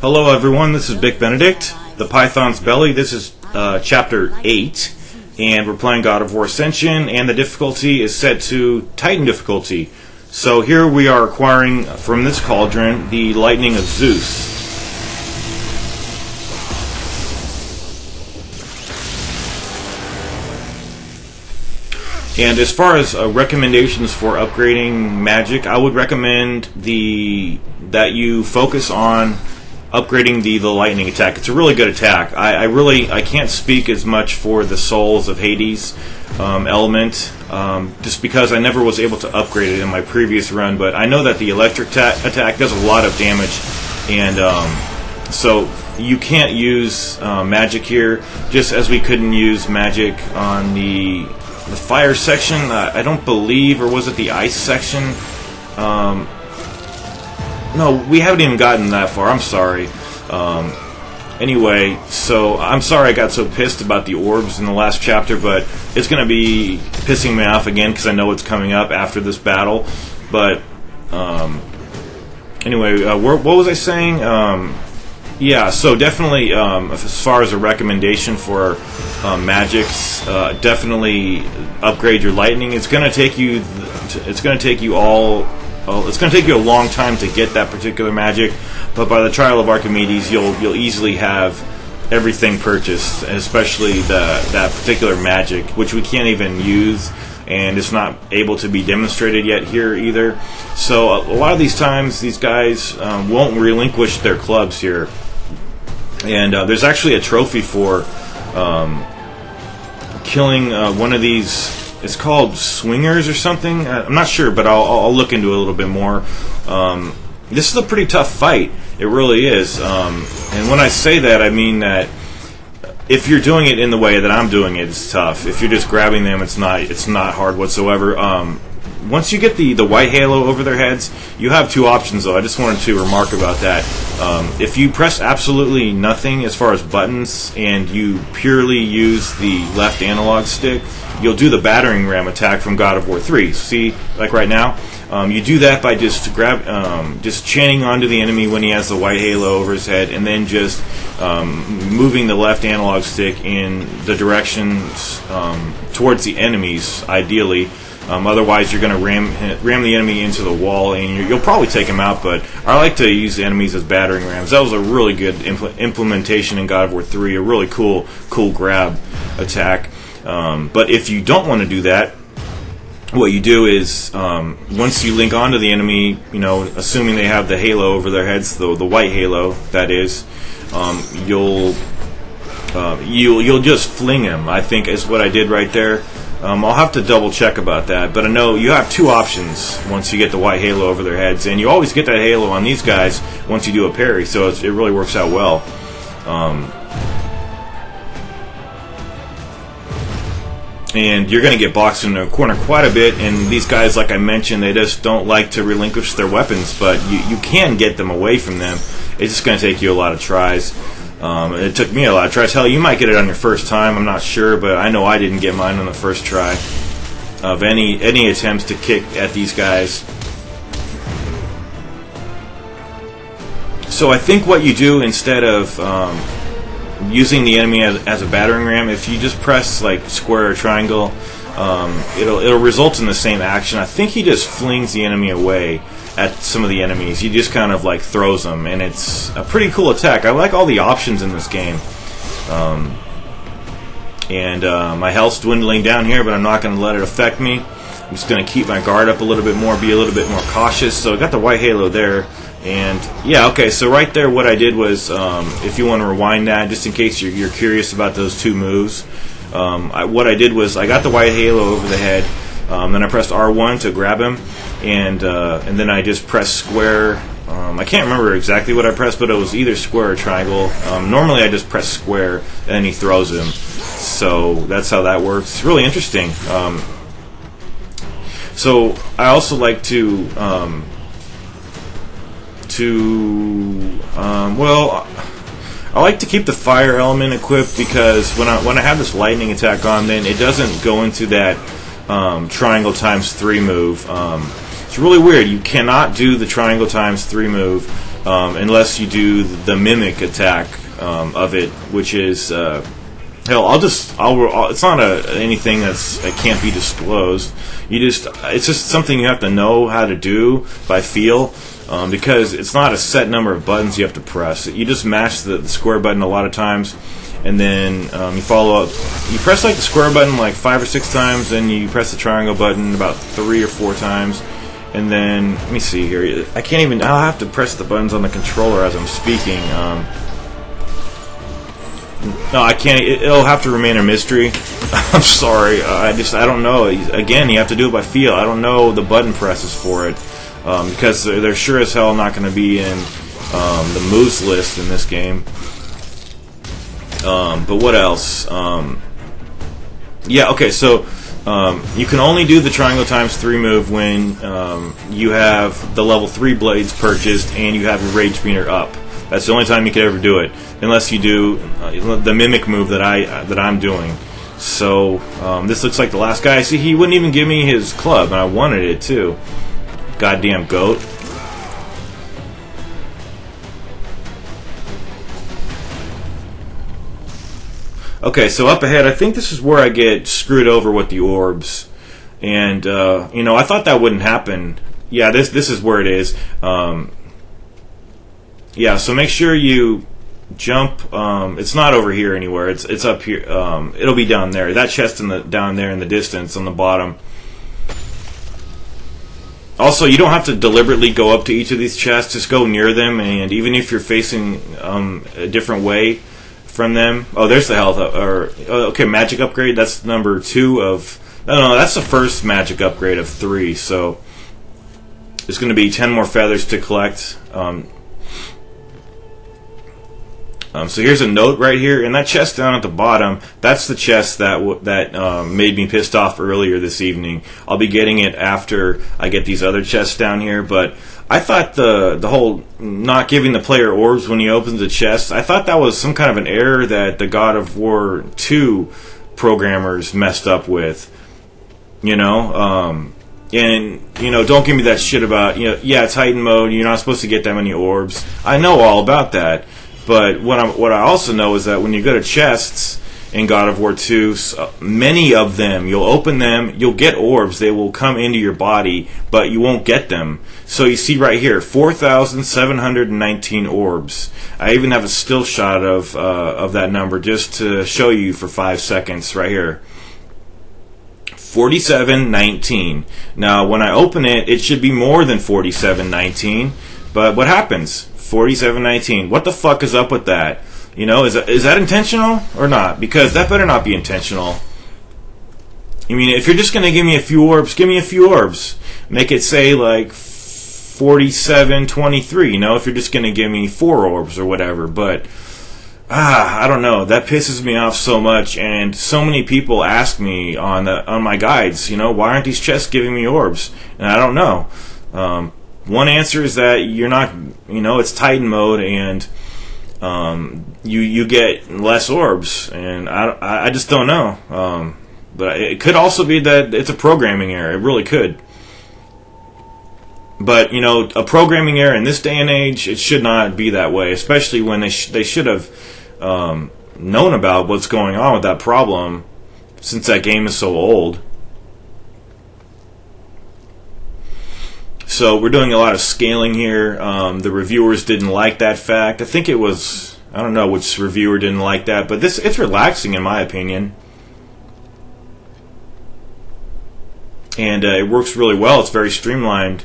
Hello everyone, this is Bic Benedict, the Python's Belly. This is Chapter 8, and we're playing God of War Ascension, and the difficulty is set to Titan difficulty. So here we are acquiring from this cauldron the Lightning of Zeus. And as far as recommendations for upgrading magic, I would recommend that you focus on upgrading the lightning attack. It's a really good attack. I can't speak as much for the Souls of Hades element, just because I never was able to upgrade it in my previous run, but I know that the electric attack does a lot of damage, and so you can't use magic here, just as we couldn't use magic on the fire section. I don't believe, or was it the ice section? No, we haven't even gotten that far. I'm sorry. Anyway, so I'm sorry I got so pissed about the orbs in the last chapter, but it's going to be pissing me off again because I know it's coming up after this battle. But anyway, what was I saying? Yeah, so definitely, as far as a recommendation for magics, definitely upgrade your lightning. It's going to take you. It's going to take you a long time to get that particular magic, but by the trial of Archimedes, you'll easily have everything purchased, especially that particular magic, which we can't even use, and it's not able to be demonstrated yet here either. So a lot of these times, these guys won't relinquish their clubs here, and there's actually a trophy for killing one of these. It's called swingers or something. I'm not sure, but I'll look into it a little bit more. This is a pretty tough fight. It really is. And when I say that, I mean that if you're doing it in the way that I'm doing it, it's tough. If you're just grabbing them, it's not hard whatsoever. Once you get the white halo over their heads, you have two options, though. I just wanted to remark about that. If you press absolutely nothing as far as buttons and you purely use the left analog stick, you'll do the battering ram attack from God of War 3. See, like right now, you do that by just chaining onto the enemy when he has the white halo over his head, and then just moving the left analog stick in the directions towards the enemies, ideally. Otherwise, you're going to ram the enemy into the wall, and you'll probably take him out. But I like to use enemies as battering rams. That was a really good implementation in God of War 3. A really cool grab attack. But if you don't want to do that, what you do is once you link onto the enemy, assuming they have the halo over their heads, the white halo, that is, you'll just fling them. I think is what I did right there. I'll have to double check about that, but I know you have two options once you get the white halo over their heads, and you always get that halo on these guys once you do a parry, so it really works out well. And you're going to get boxed in the corner quite a bit, and these guys, like I mentioned, they just don't like to relinquish their weapons, but you can get them away from them. It's just going to take you a lot of tries. It took me a lot of tries. Hell, you might get it on your first time, I'm not sure, but I know I didn't get mine on the first try of any attempts to kick at these guys. So I think what you do instead of using the enemy as a battering ram, if you just press like square or triangle, it'll result in the same action. I think he just flings the enemy away at some of the enemies. He just kind of like throws them, and it's a pretty cool attack. I like all the options in this game. My health's dwindling down here, but I'm not going to let it affect me. I'm just going to keep my guard up a little bit more, be a little bit more cautious. So I got the white halo there. And yeah, okay, so right there what I did was, if you want to rewind that, just in case you're curious about those two moves, what I did was I got the white halo over the head, then I pressed R1 to grab him, and then I just pressed square. I can't remember exactly what I pressed, but it was either square or triangle. Normally I just press square, and then he throws him. So that's how that works. It's really interesting. So I also like to I like to keep the fire element equipped, because when I have this lightning attack on, then it doesn't go into that triangle times 3 move. It's really weird. You cannot do the triangle times 3 move unless you do the mimic attack of it, which is hell. It's not anything that can't be disclosed. It's just something you have to know how to do by feel. Because it's not a set number of buttons you have to press. You just mash the square button a lot of times, and then you follow up. You press like the square button like 5 or 6 times, then you press the triangle button about 3 or 4 times, and then let me see here. I'll have to press the buttons on the controller as I'm speaking. No, I can't. It'll have to remain a mystery. I'm sorry. I don't know. Again, you have to do it by feel. I don't know the button presses for it. Because they're sure as hell not going to be in the moves list in this game. But what else? Yeah, okay, so you can only do the triangle times 3 move when you have the level 3 blades purchased and you have your rage meter up. That's the only time you can ever do it, unless you do the mimic move that I'm doing. So this looks like the last guy. See, he wouldn't even give me his club, and I wanted it too. Goddamn goat. Okay, so up ahead, I think this is where I get screwed over with the orbs. And, I thought that wouldn't happen. Yeah, this is where it is. Yeah, so make sure you jump. It's not over here anywhere. It's up here. It'll be down there. That chest down there in the distance on the bottom. Also, you don't have to deliberately go up to each of these chests. Just go near them, and even if you're facing a different way from them. Oh, there's the health. Okay, magic upgrade. That's number 2 of... No, that's the first magic upgrade of 3. So there's going to be 10 more feathers to collect. So here's a note right here, and that chest down at the bottom, that's the chest that made me pissed off earlier this evening. I'll be getting it after I get these other chests down here, but I thought the whole not giving the player orbs when he opens the chest, I thought that was some kind of an error that the God of War 2 programmers messed up with, and don't give me that shit about, Titan mode, you're not supposed to get that many orbs. I know all about that. But what I also know is that when you go to chests in God of War 2, many of them, you'll open them, you'll get orbs, they will come into your body, but you won't get them. So you see right here, 4,719 orbs. I even have a still shot of that number just to show you for 5 seconds right here. 4719. Now, when I open it, it should be more than 4719, but what happens? 4719. What the fuck is up with that? Is that intentional or not? Because that better not be intentional. I mean, if you're just going to give me a few orbs, give me a few orbs. Make it say like 4723, if you're just going to give me 4 orbs or whatever. But I don't know. That pisses me off so much, and so many people ask me on my guides, why aren't these chests giving me orbs? And I don't know. One answer is that you're not, it's Titan mode, and you get less orbs, and I just don't know. But it could also be that it's a programming error. It really could. But a programming error in this day and age, it should not be that way. Especially when they should have known about what's going on with that problem, since that game is so old. So we're doing a lot of scaling here. The reviewers didn't like that fact. I think it was, I don't know which reviewer didn't like that, but it's relaxing in my opinion. And it works really well. It's very streamlined.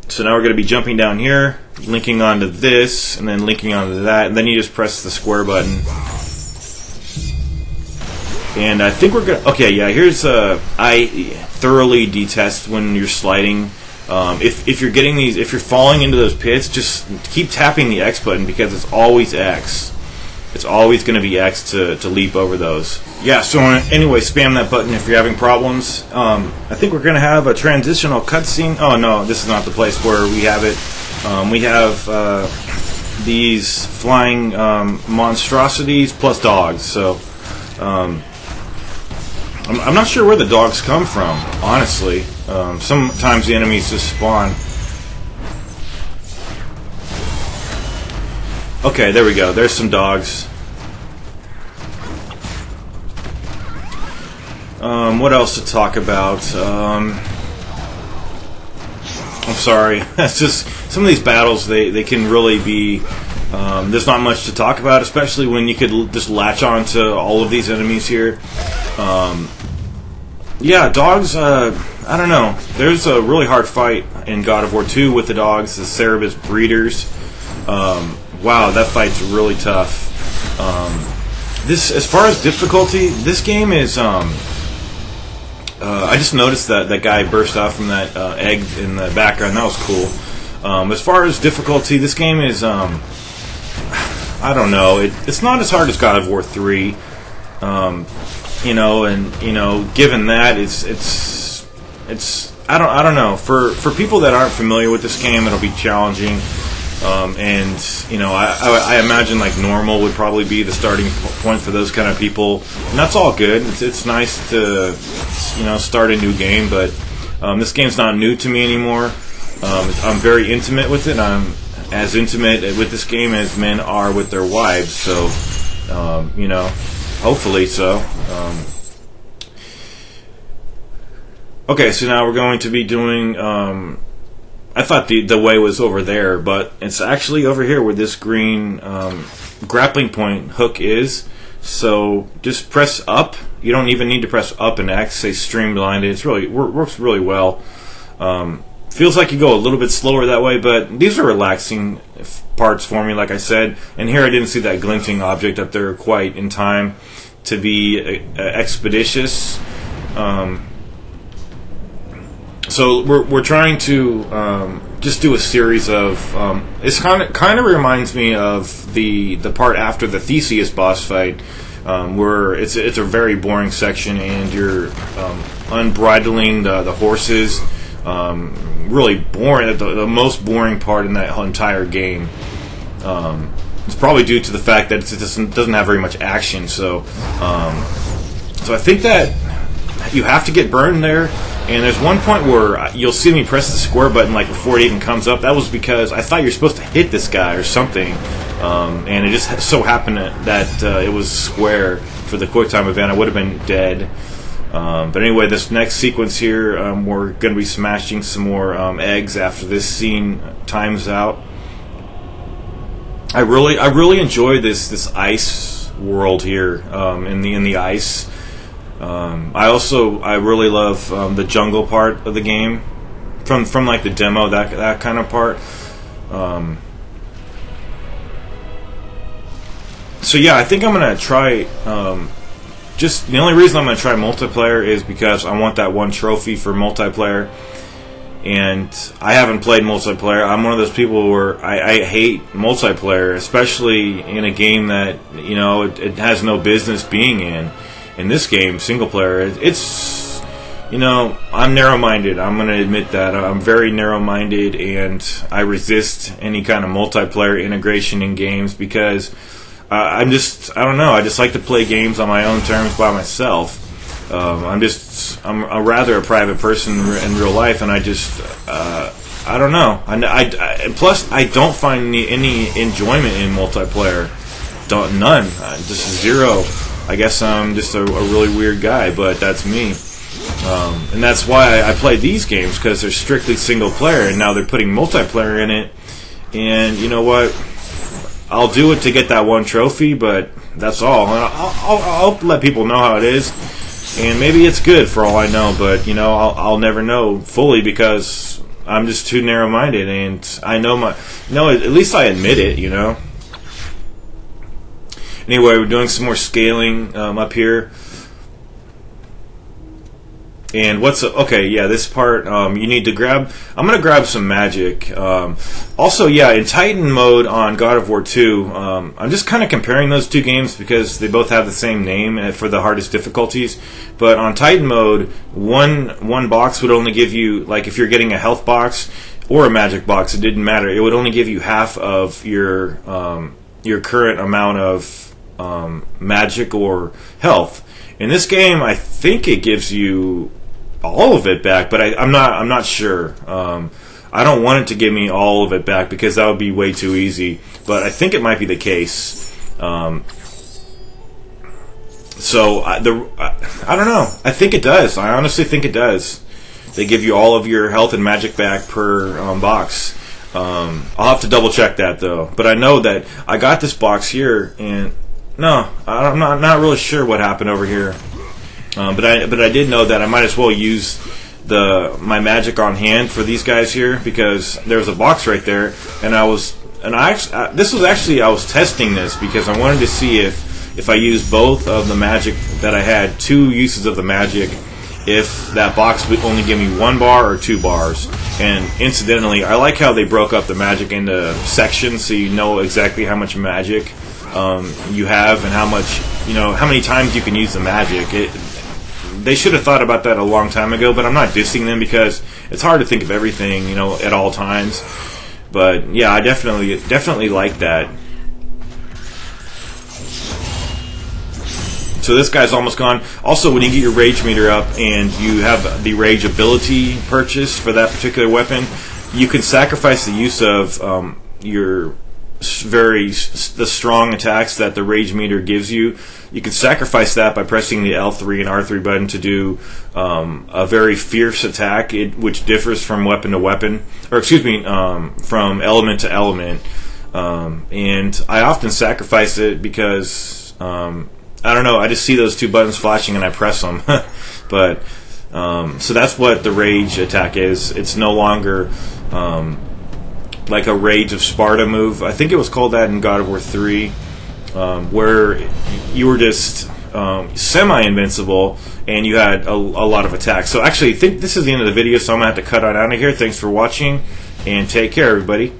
So now we're going to be jumping down here, linking onto this, and then linking onto that, and then you just press the square button. And I think we're going to... Okay, yeah, here's... I thoroughly detest when you're sliding. If you're getting these, if you're falling into those pits, just keep tapping the X button, because it's always X. It's always going to be X to leap over those. Yeah, so anyway, spam that button if you're having problems. I think we're going to have a transitional cutscene. Oh no, this is not the place where we have it. We have these flying monstrosities plus dogs. So I'm not sure where the dogs come from, honestly. Sometimes the enemies just spawn. Okay, there we go. There's some dogs. What else to talk about? I'm sorry. It's just some of these battles. They can really be. There's not much to talk about, especially when you could just latch on to all of these enemies here. Yeah, dogs. I don't know. There's a really hard fight in God of War 2 with the dogs, the Cerberus breeders. Wow, that fight's really tough. As far as difficulty, this game is. I just noticed that guy burst out from that egg in the background. That was cool. As far as difficulty, this game is. I don't know. It's not as hard as God of War 3. Given that, it's. I don't know. For people that aren't familiar with this game, it'll be challenging. I imagine like normal would probably be the starting point for those kind of people, and that's all good. It's nice to start a new game, but this game's not new to me anymore. I'm very intimate with it. I'm as intimate with this game as men are with their wives. So hopefully so. Okay, so now we're going to be doing. I thought the way was over there, but it's actually over here where this green grappling point hook is. So just press up. You don't even need to press up and X. Say streamlined. It's really works really well. Feels like you go a little bit slower that way, but these are relaxing parts for me, like I said. And here I didn't see that glinting object up there quite in time to be expeditious. So we're trying to just do a series of. It's kind of reminds me of the part after the Theseus boss fight, where it's a very boring section and you're unbridling the horses. Really boring. The most boring part in that entire game. It's probably due to the fact that it doesn't have very much action. So I think that you have to get burned there. And there's one point where you'll see me press the square button like before it even comes up. That was because I thought you're supposed to hit this guy or something, and it just so happened that it was square for the QuickTime event. I would have been dead. But anyway, this next sequence here, we're going to be smashing some more eggs after this scene times out. I really enjoy this ice world here in the ice. I really love the jungle part of the game from like the demo, that kind of part. So yeah, I think I'm gonna try. Just the only reason I'm gonna try multiplayer is because I want that one trophy for multiplayer, and I haven't played multiplayer. I'm one of those people where I hate multiplayer, especially in a game that it has no business being in. In this game, single player, it's, I'm narrow-minded. I'm going to admit that. I'm very narrow-minded, and I resist any kind of multiplayer integration in games because I don't know. I just like to play games on my own terms by myself. I'm rather a private person in real life, and I don't know. Plus, I don't find any enjoyment in multiplayer. None. Just zero. I guess I'm just a really weird guy, but that's me. And that's why I play these games, because they're strictly single player, and now they're putting multiplayer in it. And you know what? I'll do it to get that one trophy, but that's all. And I'll let people know how it is, and maybe it's good for all I know, but I'll never know fully because I'm just too narrow-minded, and I know at least I admit it, Anyway, we're doing some more scaling up here. And this part, you need to grab... I'm going to grab some magic. Also, in Titan mode on God of War 2, I'm just kind of comparing those two games because they both have the same name for the hardest difficulties. But on Titan mode, one box would only give you, like if you're getting a health box or a magic box, it didn't matter. It would only give you half of your current amount of magic or health. In this game, I think it gives you all of it back, but I'm not sure. I don't want it to give me all of it back because that would be way too easy. But I think it might be the case. So I don't know. I think it does. I honestly think it does. They give you all of your health and magic back per box. I'll have to double check that though. But I know that I got this box here, and no, I'm not really sure what happened over here. But I did know that I might as well use my magic on hand for these guys here, because there was a box right there, and I was testing this because I wanted to see if I used both of the magic that I had, 2 uses of the magic, if that box would only give me 1 bar or 2 bars. And incidentally, I like how they broke up the magic into sections so you know exactly how much magic you have and how many times you can use the magic. They should have thought about that a long time ago, but I'm not dissing them because it's hard to think of everything, at all times. But yeah, I definitely like that. So this guy's almost gone. Also, when you get your rage meter up and you have the rage ability purchased for that particular weapon, you can sacrifice the use of the strong attacks that the rage meter gives you. You can sacrifice that by pressing the L3 and R3 button to do a very fierce attack, which differs from weapon to weapon, from element to element. And I often sacrifice it because I don't know, I just see those 2 buttons flashing and I press them. But so that's what the rage attack is. It's no longer like a Rage of Sparta move. I think it was called that in God of War 3, where you were just semi-invincible and you had a lot of attacks. So actually, I think this is the end of the video, so I'm going to have to cut on out of here. Thanks for watching, and take care, everybody.